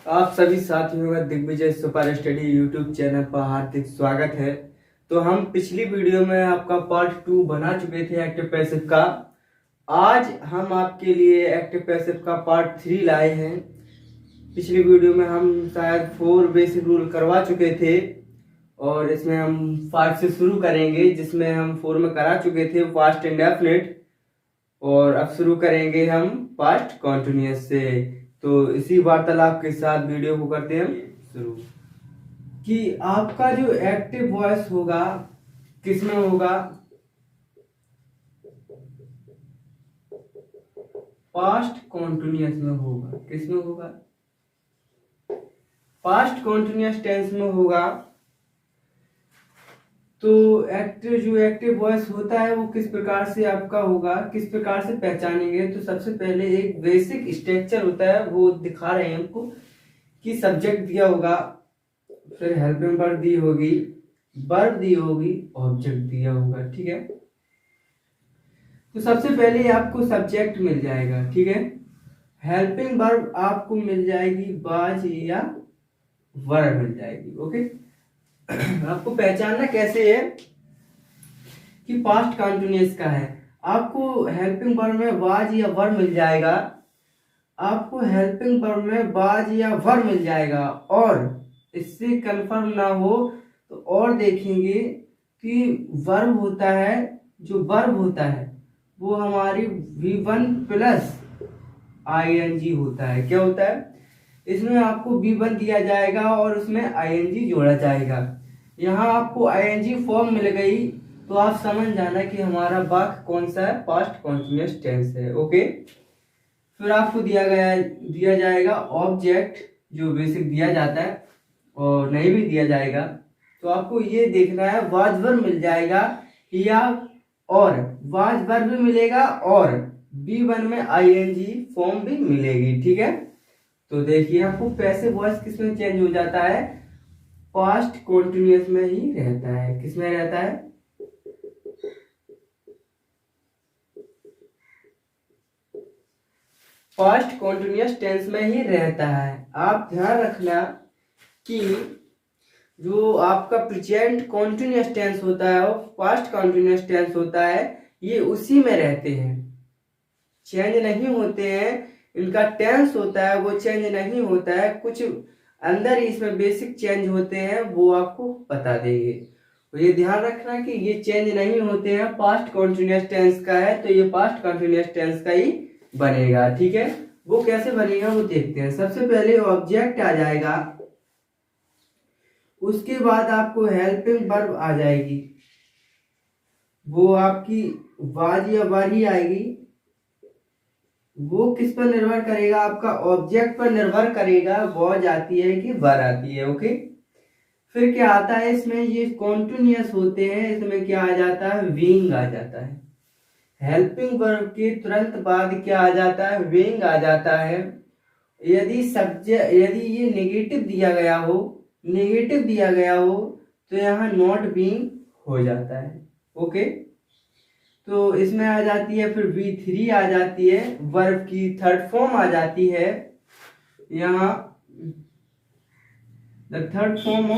आप सभी साथियों का Digvijay super study YouTube channel पर हार्दिक स्वागत है। तो हम पिछली वीडियो में आपका पार्ट 2 बना चुके थे एक्टिव पैसिव का। आज हम आपके लिए एक्टिव पैसिव का पार्ट 3 लाए हैं। पिछली वीडियो में हम शायद 4 बेसिक रूल करवा चुके थे और इसमें हम 5 से शुरू करेंगे, जिसमें हम 4 में करा चुके थे पास्ट इंडेफिनिट, और अब शुरू करेंगे हम पास्ट कॉन्टिन्यूअस से। तो इसी वार्तालाप के साथ वीडियो को करते हैं शुरू। कि आपका जो एक्टिव वॉइस होगा किसमें होगा? पास्ट कॉन्टिन्यूअस में होगा। किसमें होगा? पास्ट कॉन्टिन्यूअस टेंस में होगा। तो एक्टिव वॉइस होता है वो किस प्रकार से आपका होगा, किस प्रकार से पहचानेंगे? तो सबसे पहले एक बेसिक स्ट्रक्चर होता है, वो दिखा रहे हैं हमको कि सब्जेक्ट दिया होगा, फिर हेल्पिंग वर्ब दी होगी, वर्ब दी होगी, ऑब्जेक्ट दिया होगा। ठीक है, तो सबसे पहले आपको सब्जेक्ट मिल जाएगा। ठीक है, हेल्पिंग वर्ब आपको मिल जाएगी वाज या वर्ब मिल जाएगी। ओके, आपको पहचानना कैसे है कि पास्ट कंटिन्यूअस का है? आपको हेल्पिंग वर्ब में वाज या वर्ब मिल जाएगा। आपको हेल्पिंग वर्ब में वाज या वर्ब मिल जाएगा, और इससे कंफर्म ना हो तो और देखेंगे कि वर्ब होता है, जो वर्ब होता है वो हमारी V1 प्लस ING होता है। क्या होता है? इसमें आपको V1 दिया जाएगा और उसमें ING जोड़ा जाएगा। यहाँ आपको ING फॉर्म मिल गई तो आप समझ जाना कि हमारा वाक्य कौन सा है, पास्ट कॉन्टिन्यूअस टेंस है। ओके, फिर आपको दिया जाएगा ऑब्जेक्ट, जो बेसिक दिया जाता है, और नहीं भी दिया जाएगा तो आपको ये देखना है वाज वर्ब मिल जाएगा या और वाज वर्ब भी मिलेगा और V1 में ING फॉर्म भी मिलेगी। ठीक है, तो देखिए आपको पैसिव वॉइस किसमें चेंज हो जाता है? पास्ट कॉन्टिन्यूअस में ही रहता है। किसमें रहता है? पास्ट कॉन्टिन्यूअस टेंस में ही रहता है। आप ध्यान रखना कि जो आपका प्रेजेंट कॉन्टिन्यूअस टेंस होता है और पास्ट कॉन्टिन्यूअस टेंस होता है, ये उसी में रहते हैं, चेंज नहीं होते हैं। इनका टेंस होता है वो चेंज नहीं होता है, कुछ अंदर ही इसमें बेसिक चेंज होते हैं, वो आपको बता देंगे। तो ये ध्यान रखना कि ये चेंज नहीं होते हैं। पास्ट कॉन्टिन्यूअस टेंस का है तो ये पास्ट कॉन्टिन्यूअस टेंस का ही बनेगा। ठीक है, वो कैसे बनेगा वो देखते हैं। सबसे पहले ऑब्जेक्ट आ जाएगा, उसके बाद आपको हेल्पिंग वर्ब आ जाएगी, वो आपकी वाज या वर ही आएगी। वो किस पर निर्भर करेगा? आपका ऑब्जेक्ट पर निर्भर करेगा, वाज आती है कि वर आती है। ओके, फिर क्या आता है इसमें? ये कॉन्टिन्यूअस होते हैं, इसमें क्या आ जाता है? बीइंग आ जाता है। हेल्पिंग वर्ब के तुरंत बाद क्या आ जाता है? बीइंग आ जाता है। यदि ये नेगेटिव दिया गया हो तो यहाँ नॉट बीइंग हो जाता है। ओके, तो इसमें आ जाती है, फिर V3 आ जाती है, वर्ब की थर्ड फॉर्म आ जाती है। यहाँ the third form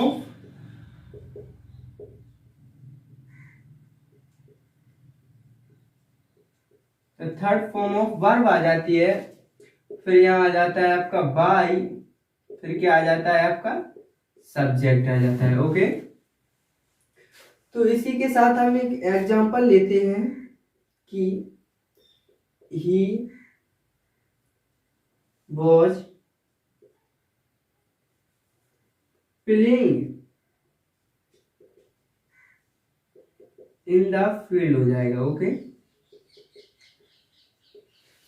of verb आ जाती है। फिर यहाँ आ जाता है आपका बाय, फिर क्या आ जाता है? आपका सब्जेक्ट आ जाता है। ओके, तो इसी के साथ हम एक एग्जांपल लेते हैं कि he was playing in the field हो जाएगा। ओके,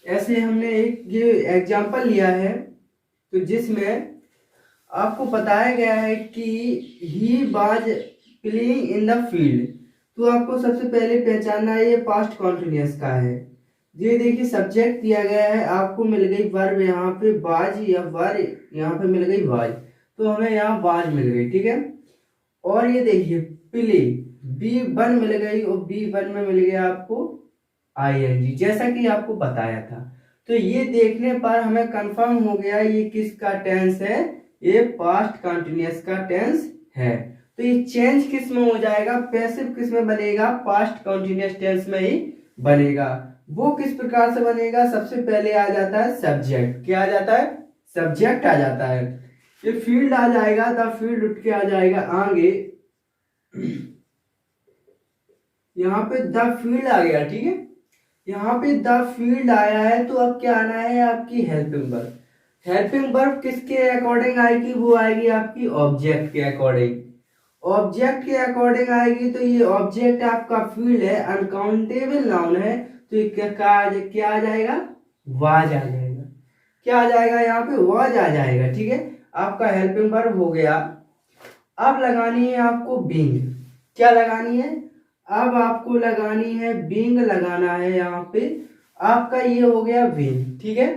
ऐसे हमने एक ये एग्जांपल लिया है तो जिसमें आपको बताया गया है कि he was playing in the field. तो आपको सबसे पहले पहचानना है ये पास्ट कॉन्टिन्यूअस का है। ये देखिए सब्जेक्ट दिया गया है, आपको मिल गई वर्ब यहाँ पे वाज या वर, यहाँ पे मिल गई वाज, तो हमें यहाँ वाज मिल गई। ठीक है, और ये देखिए प्ले B1 मिल गई और B1 में मिल गया आपको ING, जैसा कि आपको बताया था। तो ये देखने पर हमें कंफर्म हो गया ये किसका टेंस है, ये पास्ट कंटिन्यूअस का टेंस है। तो ये चेंज किस में हो जाएगा, पैसिव किस में बनेगा, पास्ट कंटिन्यूअस टेंस में ही बनेगा। वो किस प्रकार से बनेगा, सबसे पहले आ जाता है सब्जेक्ट। क्या आ जाता है, सब्जेक्ट आ जाता है। ये फील्ड आ जाएगा, द फील्ड उठ के आ जाएगा आगे, यहाँ पे द फील्ड आ गया, ठीक है। यहाँ पे द फील्ड आया है, तो अब क्या आना है, आपकी हेल्पिंग वर्ब। हेल्पिंग वर्ब किसके अकॉर्डिंग आएगी, वो आएगी आपकी ऑब्जेक्ट के अकॉर्डिंग। ऑब्जेक्ट के अकॉर्डिंग आएगी, तो ये ऑब्जेक्ट आपका फील्ड है, अनकाउंटेबल नाउन है, तो ये क्या आ जाएगा, वाज आ जाएगा। क्या आ जाएगा, यहाँ पे वाज आ जाएगा, ठीक है। आपका हेल्पिंग वर्ब हो गया। अब लगानी है आपको बीइंग। क्या लगानी है, अब आपको लगानी है बीइंग, लगाना है यहाँ पे। आपका ये हो गया बीइंग, ठीक है।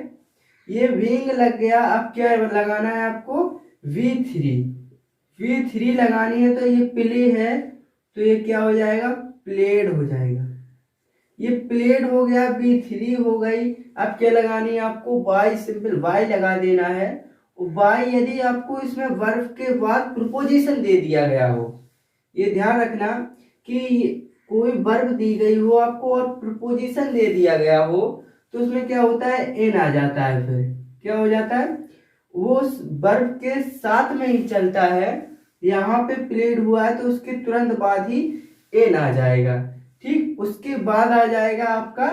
ये बीइंग लग गया। अब क्या लगाना है आपको, V3। V3 लगानी है, तो ये प्ले है, तो ये क्या हो जाएगा, प्लेड हो जाएगा। ये प्लेड हो गया, V3 हो गई। अब क्या लगानी है आपको, वाई, सिंपल वाई लगा देना है। वाई यदि आपको इसमें वर्ब के बाद प्रीपोजिशन दे दिया गया हो, ये ध्यान रखना कि कोई वर्ब दी गई हो आपको और प्रीपोजिशन दे दिया गया हो, तो उसमें क्या होता है, एन आ जाता है। फिर क्या हो जाता है, वो वर्ब के साथ में ही चलता है। यहाँ पे प्लेड हुआ है, तो उसके तुरंत बाद ही एन आ जाएगा, ठीक। उसके बाद आ जाएगा आपका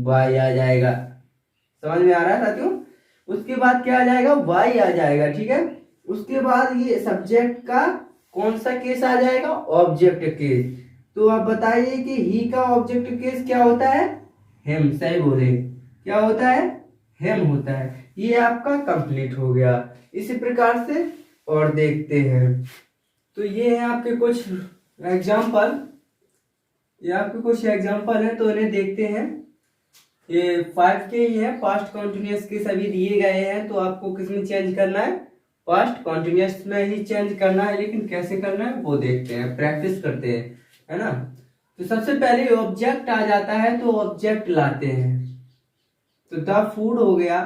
वाई आ जाएगा। समझ में आ रहा है साथियों। उसके बाद क्या आ जाएगा, वाई आ जाएगा, ठीक है। उसके बाद ये सब्जेक्ट का कौन सा केस आ जाएगा, ऑब्जेक्ट केस। तो आप बताइए कि ही का ऑब्जेक्ट केस क्या होता है, हेम। सही बोले, क्या होता है, हेम होता है। ये आपका कंप्लीट हो गया। इसी प्रकार से और देखते हैं। तो ये है आपके कुछ एग्जाम्पल, ये आपके कुछ एग्जाम्पल है, तो इन्हें देखते हैं। ये 5 के ही है, पास्ट कॉन्टिन्यूअस के सभी दिए गए हैं। तो आपको किस में चेंज करना है, पास्ट कॉन्टिन्यूअस में ही चेंज करना है। लेकिन कैसे करना है वो देखते हैं, प्रैक्टिस करते हैं, है ना। तो सबसे पहले ऑब्जेक्ट आ जाता है, तो ऑब्जेक्ट लाते हैं। तो द फूड हो गया।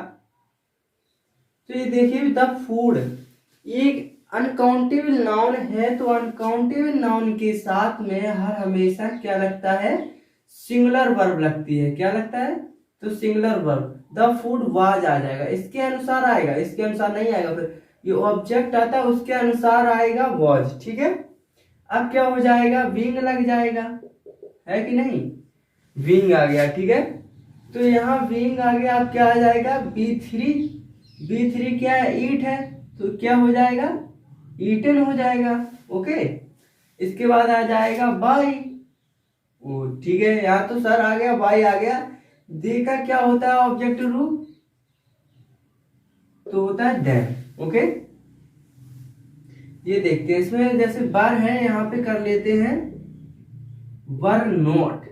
तो ये देखिए द फूड एक अनकाउंटेबल नाउन है, तो अनकाउंटेबल नाउन के साथ में हर हमेशा क्या लगता है, सिंगुलर वर्ब लगती है। क्या लगता है, तो singular verb. The food was आ जाएगा, इसके अनुसार आएगा, इसके अनुसार नहीं आएगा। फिर ये ऑब्जेक्ट आता है, उसके अनुसार आएगा वाज, ठीक है। अब क्या हो जाएगा, विंग लग जाएगा, है कि नहीं, विंग आ गया, ठीक है। तो यहाँ विंग आ गया। अब क्या आ जाएगा, B3। B3 क्या है, ईट है, तो क्या हो जाएगा, ईटन हो जाएगा, ओके। इसके बाद आ जाएगा बाई, ओ ठीक है। यहाँ तो सर आ गया, बाई आ गया। दे का क्या होता है ऑब्जेक्ट रूप, तो होता है देन, ओके। ये देखते हैं, इसमें जैसे वर है, यहाँ पे कर लेते हैं वर नॉट,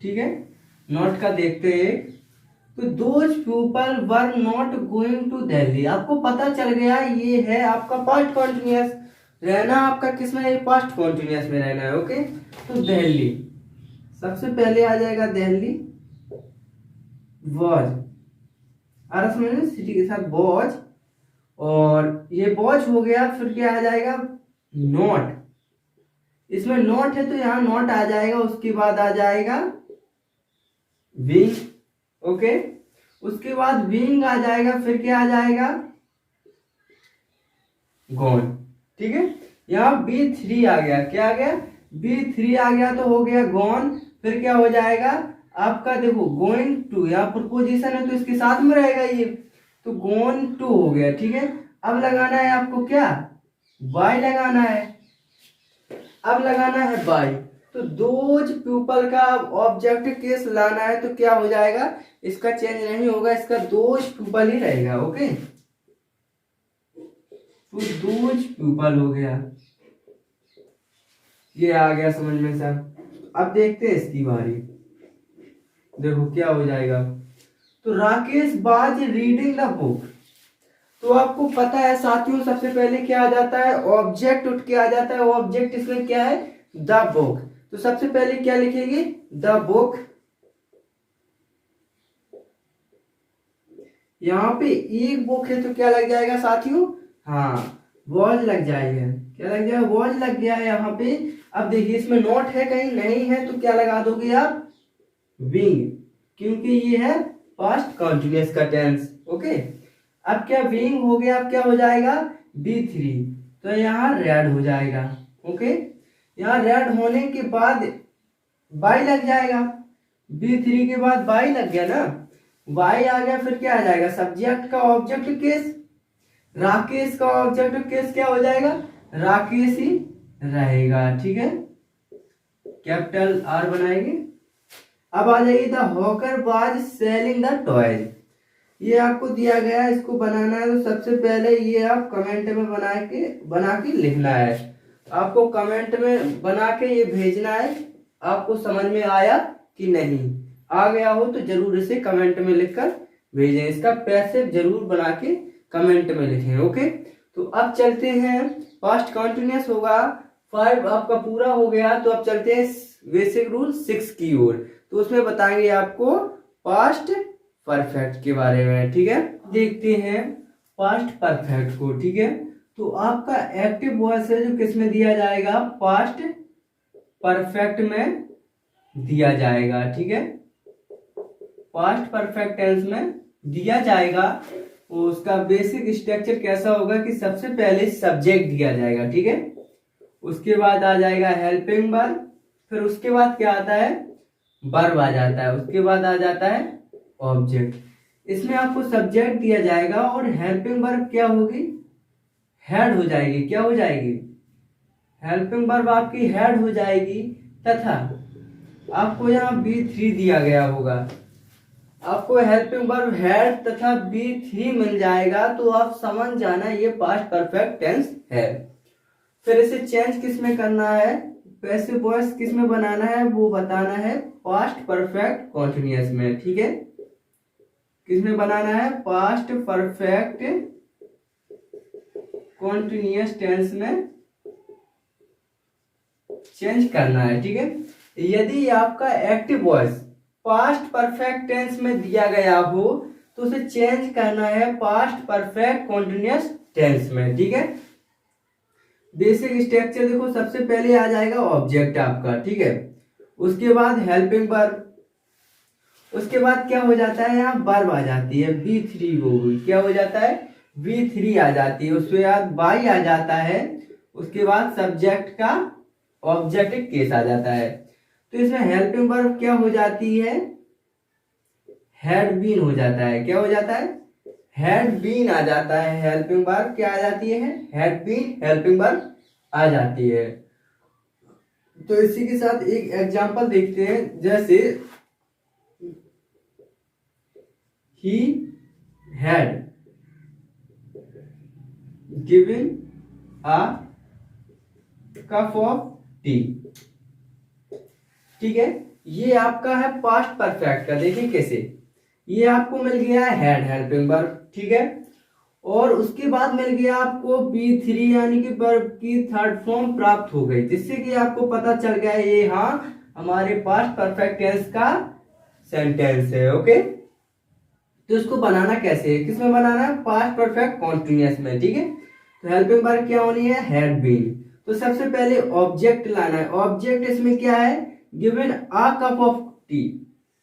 ठीक है। नॉट का देखते हैं। तो those people were not going to Delhi. आपको पता चल गया ये है आपका पास्ट कॉन्टिन्यूअस। रहना आपका किसमें है, पास्ट कॉन्टिन्यूअस में रहना है, ओके। तो दिल्ली सबसे पहले आ जाएगा, दिल्ली वॉज, आर सिटी के साथ वॉज, और ये वॉच हो गया। फिर क्या आ जाएगा, नॉट। इसमें नॉट है, तो यहाँ नॉट आ जाएगा। उसके बाद आ जाएगा विंग, ओके। उसके बाद विंग आ जाएगा। फिर क्या आ जाएगा, गॉन, ठीक है। यहाँ B3 आ गया। क्या आ गया, B3 आ गया, तो हो गया गॉन। फिर क्या हो जाएगा आपका, देखो गोइंग टू, यहाँ प्रपोजिशन है, तो इसके साथ में रहेगा ये, तो गोन टू हो गया, ठीक है। अब लगाना है आपको क्या, बाय लगाना है। अब लगाना है बाय। तो दोज पीपल का ऑब्जेक्ट केस लाना है, तो क्या हो जाएगा, इसका चेंज नहीं होगा, इसका दोज पीपल ही रहेगा, ओके। तो दोज पीपल हो गया, ये आ गया समझ में सर। अब देखते हैं इसकी बारी, देखो क्या हो जाएगा। तो राकेश बाज रीडिंग द बुक। तो आपको पता है साथियों, सबसे पहले क्या आ जाता है, ऑब्जेक्ट उठ के आ जाता है। ऑब्जेक्ट इसमें क्या है, द बुक। तो सबसे पहले क्या लिखेंगे, द बुक। यहाँ पे एक बुक है तो क्या लग जाएगा साथियों, हाँ वॉज लग जाएगा, क्या लग जाएगा, वॉज लग गया है यहाँ पे। अब देखिए इसमें नोट है कहीं नहीं है तो क्या लगा दोगे आप, विंग, क्योंकि ये है पास्ट कंटिन्यूअस का टेंस। ओके, अब क्या विंग हो गया, अब क्या हो जाएगा B3, तो यहाँ रेड हो जाएगा। ओके, यहाँ रेड होने के बाद बाई लग जाएगा, B3 के बाद बाई लग गया ना, बाई आ गया, फिर क्या आ जाएगा, सब्जेक्ट का ऑब्जेक्ट केस, राकेश का ऑब्जेक्ट केस क्या हो जाएगा, राकेश ही रहेगा। ठीक है, कैपिटल R बनाएंगे। अब आ जाइए the hawker was selling the toys, ये आपको दिया गया है, इसको बनाना है तो सबसे पहले ये आप कमेंट में बना के लिखना है, आपको कमेंट में बना के ये भेजना है। आपको समझ में आया कि नहीं, आ गया हो तो जरूर इसे कमेंट में लिखकर भेजें, इसका पैसिव जरूर बना के कमेंट में लिखें। ओके, तो अब चलते हैं, पास्ट कंटिन्यूअस होगा 5 आपका पूरा हो गया, तो अब चलते हैं बेसिक रूल 6 की ओर, तो उसमें बताएंगे आपको पास्ट परफेक्ट के बारे में। ठीक है, देखते हैं पास्ट परफेक्ट को। ठीक है, तो आपका एक्टिव वॉइस है जो किस में दिया जाएगा, पास्ट परफेक्ट में दिया जाएगा। ठीक है, पास्ट परफेक्ट टेंस में दिया जाएगा। उसका बेसिक स्ट्रक्चर कैसा होगा कि सबसे पहले सब्जेक्ट दिया जाएगा, ठीक है, उसके बाद आ जाएगा हेल्पिंग वर्ब, फिर उसके बाद क्या आता है, वर्ब आ जाता है, उसके बाद आ जाता है ऑब्जेक्ट। इसमें आपको सब्जेक्ट दिया जाएगा और हेल्पिंग वर्ब क्या होगी, हेड हो जाएगी। क्या हो जाएगी, हेल्पिंग वर्ब आपकी हेड हो जाएगी, तथा आपको यहाँ B3 दिया गया होगा, आपको हेल्पिंग वर्ब हेड तथा B3 मिल जाएगा, तो आप समझ जाना ये पास्ट परफेक्ट टेंस है। फिर इसे चेंज किस में करना है, पैसिव वॉइस किस में बनाना है, वो बताना है पास्ट परफेक्ट कॉन्टिन्यूअस में। ठीक है, किस में बनाना है, पास्ट परफेक्ट कॉन्टिन्यूअस टेंस में चेंज करना है। ठीक है, यदि आपका active voice past perfect tense में दिया गया हो तो उसे चेंज करना है पास्ट परफेक्ट कॉन्टिन्यूअस टेंस में। ठीक है, बेसिक स्ट्रक्चर देखो, सबसे पहले आ जाएगा ऑब्जेक्ट आपका, ठीक है, उसके बाद हेल्पिंग वर्ब, उसके बाद क्या हो जाता है, यहाँ वर्ब आ जाती है B3, वो क्या हो जाता है, B3 आ जाती है, उसके बाद बाई आ जाता है, उसके बाद सब्जेक्ट का ऑब्जेक्ट केस आ जाता है। तो इसमें हेल्पिंग वर्ब क्या हो जाती है, हैड बीन हो जाता है। क्या हो जाता है, हैड बीन आ जाता है, हेल्पिंग वर्ब क्या आ जाती है, हैड बीन हेल्पिंग वर्ब आ जाती है। तो इसी के साथ एक एग्जांपल देखते हैं, जैसे he had given a cup of tea। ठीक है, ये आपका है पास्ट परफेक्ट का, देखिए कैसे, ये आपको मिल गया है हैड हेल्पिंग वर्ब, ठीक है, और उसके बाद मिल गया आपको B3 यानी कि वर्ब की थर्ड फॉर्म प्राप्त हो गई, जिससे कि आपको पता चल गया ये हाँ हमारे पास्ट परफेक्ट टेंस का सेंटेंस है। ओके, तो इसको बनाना कैसे है, किसमें बनाना है, पास्ट परफेक्ट कॉन्टिन्यूअस में। ठीक है, तो हेल्पिंग वर्ब क्या होनी है, हैड बीन। तो सबसे पहले ऑब्जेक्ट लाना है, ऑब्जेक्ट इसमें क्या है, given a cup of T,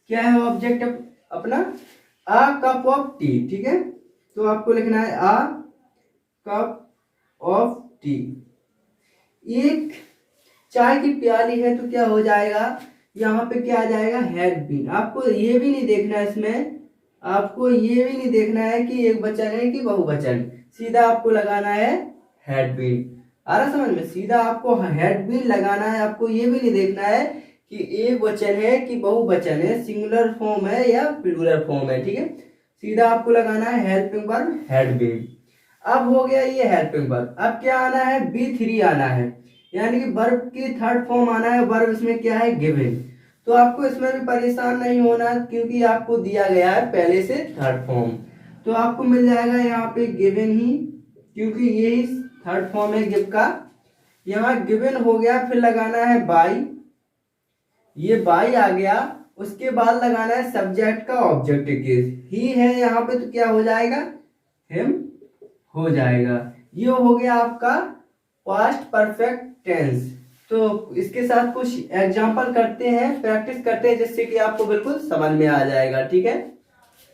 क्या है ऑब्जेक्ट अपना, अ कप ऑफ टी। ठीक है, तो आपको लिखना है अ कप ऑफ टी, एक चाय की प्याली है, तो क्या हो जाएगा, यहाँ पे क्या आ जाएगा, हैड बीन। आपको ये भी नहीं देखना है इसमें, आपको ये भी नहीं देखना है कि एक वचन है कि बहुवचन, सीधा आपको लगाना है हैड बीन। आ रहा समझ में, सीधा आपको हैड बीन लगाना है, आपको ये भी नहीं देखना है कि एक वचन है कि बहुवचन है, सिंगुलर फॉर्म है या प्लूरल फॉर्म है। ठीक है, सीधा आपको लगाना है हेल्पिंग वर्ब हैड बीन। अब हो गया ये हेल्पिंग वर्ब, अब क्या आना है, B3 आना है, यानी कि वर्ब की थर्ड फॉर्म आना है, वर्ब इसमें क्या है, गिवन। तो आपको इसमें भी परेशान नहीं होना, क्योंकि आपको दिया गया है पहले से थर्ड फॉर्म, तो आपको मिल जाएगा यहाँ पे गिवन ही, क्योंकि यही थर्ड फॉर्म है गिव का। यहाँ गिवन हो गया, फिर लगाना है बाई, ये बाई आ गया, उसके बाद लगाना है सब्जेक्ट का ऑब्जेक्टिव केस। ही है यहाँ पे तो क्या हो जाएगा, हिम हो जाएगा। ये हो गया आपका पास्ट परफेक्ट टेंस। तो इसके साथ कुछ एग्जांपल करते हैं, प्रैक्टिस करते हैं, जिससे कि आपको बिल्कुल समझ में आ जाएगा। ठीक है,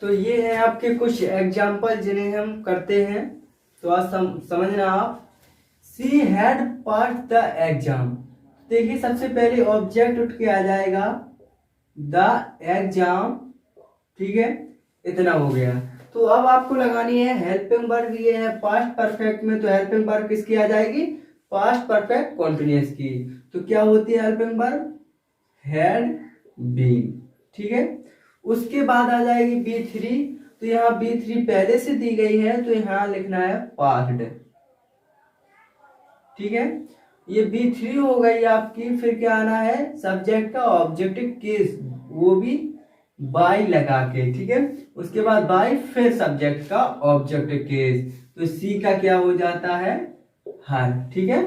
तो ये है आपके कुछ एग्जांपल जिन्हें हम करते हैं, तो आज समझना आप। She had pass the exam. देखिए सबसे पहले ऑब्जेक्ट उठ के आ जाएगा द एग्जाम। ठीक है, इतना हो गया। तो अब आपको लगानी है हेल्पिंग वर्ब। ये है पास्ट परफेक्ट में, तो हेल्पिंग वर्ब किसकी आ जाएगी, पास्ट परफेक्ट कॉन्टिन्यूअस की। तो क्या होती है हेल्पिंग वर्ब, हैड बीन। ठीक है, उसके बाद आ जाएगी B3। तो यहाँ B3 पहले से दी गई है, तो यहाँ लिखना है पास्ट। ठीक है, ये B3 हो गई आपकी। फिर क्या आना है, सब्जेक्ट का ऑब्जेक्टिव केस, वो भी बाय लगा के। ठीक है, उसके बाद बाय, फिर सब्जेक्ट का ऑब्जेक्टिव केस। तो सी का क्या हो जाता है, हर। ठीक है,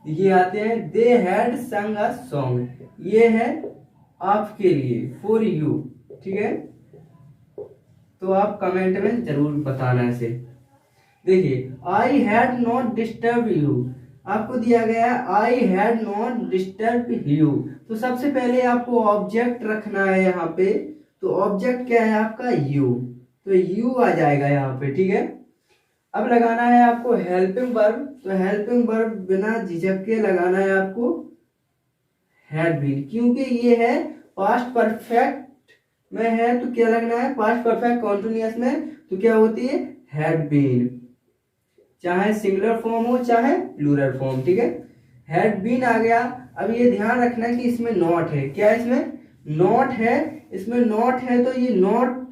ये आते हैं दे हैड संग अ सॉन्ग। ये है आपके लिए, फॉर यू। ठीक है, तो आप कमेंट में जरूर बताना इसे। देखिए I had not disturb you, आपको दिया गया है I had not disturb you. तो सबसे पहले आपको ऑब्जेक्ट रखना है यहाँ पे। तो ऑब्जेक्ट क्या है आपका, यू। तो यू आ जाएगा यहाँ पे। ठीक है, अब लगाना है आपको हेल्पिंग वर्ब। तो हेल्पिंग वर्ब बिना झिझक के लगाना है आपको हैड बीन, क्योंकि ये है पास्ट परफेक्ट में है। तो क्या लगना है, पास्ट परफेक्ट कॉन्टिन्यूअस में, तो क्या होती है, हैड बीन, चाहे सिंगुलर फॉर्म हो चाहे प्लूरल फॉर्म। ठीक है, हैड बीन आ गया। अब ये ध्यान रखना कि इसमें नॉट है। क्या इसमें नॉट है, इसमें नॉट है, तो ये नॉट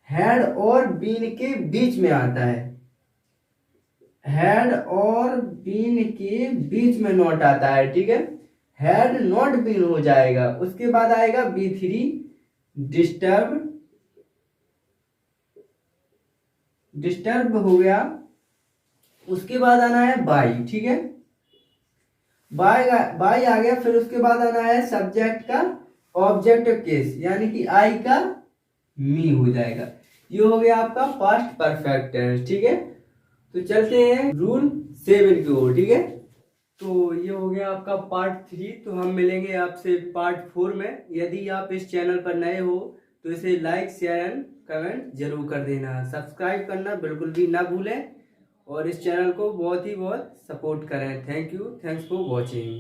हैड और बीन के बीच में आता है। हैड और बीन के बीच में नॉट आता है। ठीक है, हैड नॉट बीन हो जाएगा। उसके बाद आएगा B3 डिस्टर्ब, डिस्टर्ब हो गया। उसके बाद आना है बाय। ठीक है, बाय बाय आ गया। फिर उसके बाद आना है सब्जेक्ट का ऑब्जेक्टिव केस, यानी कि आई का मी हो जाएगा। ये हो गया आपका पास्ट परफेक्ट टेंस। ठीक है, तो चलते हैं रूल 7 की ओर। ठीक है, तो ये हो गया आपका पार्ट 3। तो हम मिलेंगे आपसे पार्ट 4 में। यदि आप इस चैनल पर नए हो तो इसे लाइक, शेयर एंड कमेंट जरूर कर देना। सब्सक्राइब करना बिल्कुल भी ना भूलें, और इस चैनल को बहुत सपोर्ट करें। Thank you, thanks for watching.